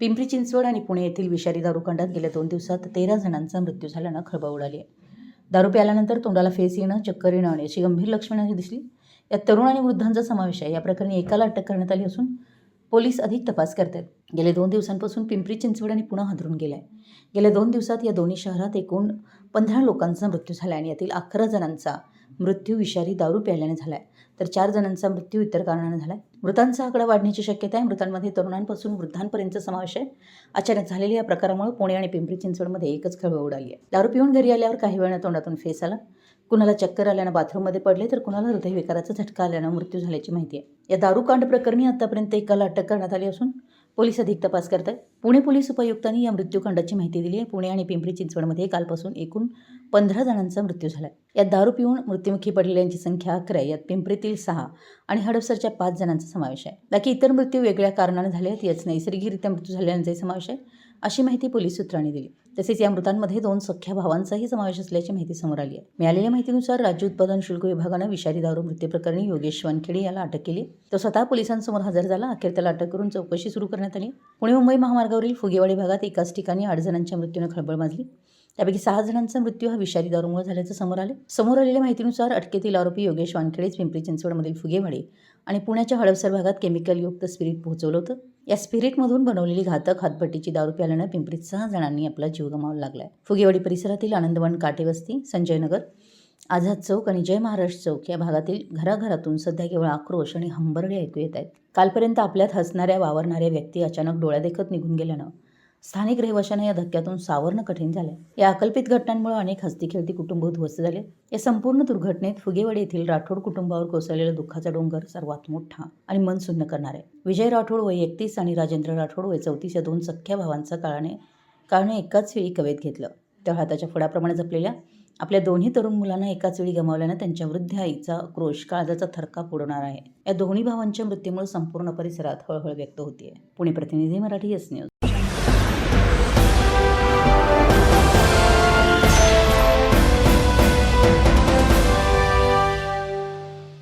पिंपरी चिंचवड आणि पुणे येथील विषारी दारूकांडात गेल्या 2 दिवसात 13 जणांचा मृत्यू झाल्यानं खळबळ उडाली आहे. दारू प्यायल्यानंतर तोंडाला फेस येणं, चक्कर येणं अशी गंभीर लक्षणंही दिसली. यात तरुण आणि वृद्धांचा समावेश आहे. या प्रकरणी एकाला अटक करण्यात आली असून पोलीस अधिक तपास करत आहेत. गेल्या 2 दिवसांपासून पिंपरी चिंचवड आणि पुणे हादरून गेला आहे. गेल्या 2 दिवसात या दोन्ही शहरात एकूण 15 लोकांचा मृत्यू झाला आहे आणि यातील 11 जणांचा मृत्यू विषारी दारू प्यायल्याने झाला आहे, तर 4 जणांचा मृत्यू इतर कारणाने झाला आहे. मृतांचा आकडा वाढण्याची शक्यता आहे. मृतांमध्ये तरुणांपासून वृद्धांपर्यंतचा समावेश आहे. अचानक झालेल्या या प्रकारामुळे पुणे आणि पिंपरी चिंचवडमध्ये एकच खळबळ उडाली आहे. दारू पिऊन घरी आल्यावर काही वेळानं तोंडातून फेस आला, कुणाला चक्कर आल्यानं बाथरूममध्ये पडले, तर कुणाला हृदयविकाराचा झटका आल्यानं मृत्यू झाल्याची माहिती आहे. या दारूकांड प्रकरणी आतापर्यंत एकाला अटक करण्यात आली असून पोलीस अधिक तपास करत आहेत. पुणे पोलीस उपायुक्तांनी या मृत्यूकांडाची माहिती दिली आहे. पुणे आणि पिंपरी चिंचवडमध्ये कालपासून एकूण 15 जणांचा मृत्यू झाला आहे. यात दारू पिऊन मृत्युमुखी पडलेल्यांची संख्या 11 आहे. यात पिंपरीतील 6 आणि हडपसरच्या 5 जणांचा समावेश आहे. बाकी इतर मृत्यू वेगळ्या कारणाने झाले आहेत. यात नैसर्गिकरित्या मृत्यू झालेल्यांचाही समावेश आहे, अशी माहिती पोलीस सूत्रांनी दिली. तसेच या मृतांमध्ये 2 सख्ख्या भावांचाही समावेश असल्याची माहिती समोर आली आहे. मिळालेल्या माहितीनुसार राज्य उत्पादन शुल्क विभागानं विषारी दारू मृत्यू प्रकरणी योगेश वानखेडे याला अटक केली. तो स्वतः पोलिसांसमोर हजर झाला. अखेर त्याला अटक करून चौकशी सुरू करण्यात आली. पुणे मुंबई महामार्गावरील फुगेवाडी भागात एकाच ठिकाणी 8 जणांच्या मृत्यूने खळबळ माजली. त्यापैकी 6 जणांचा मृत्यू हा विषारी दारूमुळे झाल्याचं समोर आलेल्या माहितीनुसार अटकेतील आरोपी योगेश वानखेडेच पिंपरी चिंचवडमधील फुगेवाडी आणि पुण्याच्या हडपसर भागात केमिकलयुक्त स्पिरिट पोहोचवलं होतं. या स्पिरिटमधून बनवलेली घातक हातभट्टीची दारू प्यायल्यानं पिंपरीत 6 जणांनी आपला जीव गमावावा लागलाय. फुगेवाडी परिसरातील आनंदवन काटेवस्ती, संजयनगर, आझाद चौक आणि जय महाराष्ट्र चौक या भागातील घराघरातून सध्या केवळ आक्रोश आणि हंबरडे ऐकू येत आहेत. कालपर्यंत आपल्यात हसणाऱ्या वावरणाऱ्या व्यक्ती अचानक डोळ्यादेखत निघून गेल्यानं स्थानिक रहिवाशांना या धक्क्यातून सावरणं कठीण झालं. या अकल्पित घटनांमुळे अनेक हसती-खेळती कुटुंब उद्ध्वस्त झाले. या संपूर्ण दुर्घटनेत फुगेवाडी येथील राठोड कुटुंबावर कोसळलेला दुःखाचा डोंगर सर्वात मोठा आणि मन सुन्न करणार आहे. विजय राठोड वय 31 आणि राजेंद्र राठोड वय 34 या 2 सख्ख्या भावांचा काळाने एकाच वेळी कवेत घेतलं. त्या हाताच्या फडाप्रमाणे जपलेल्या आपल्या दोन्ही तरुण मुलांना एकाच वेळी गमावल्यानं त्यांच्या वृद्ध आईचा आक्रोश काळजाचा थरकाप उडवणार आहे. या दोन्ही भावांच्या मृत्यूमुळे संपूर्ण परिसरात हळहळ व्यक्त होतीये. पुणे प्रतिनिधी, मराठी एस न्यूज.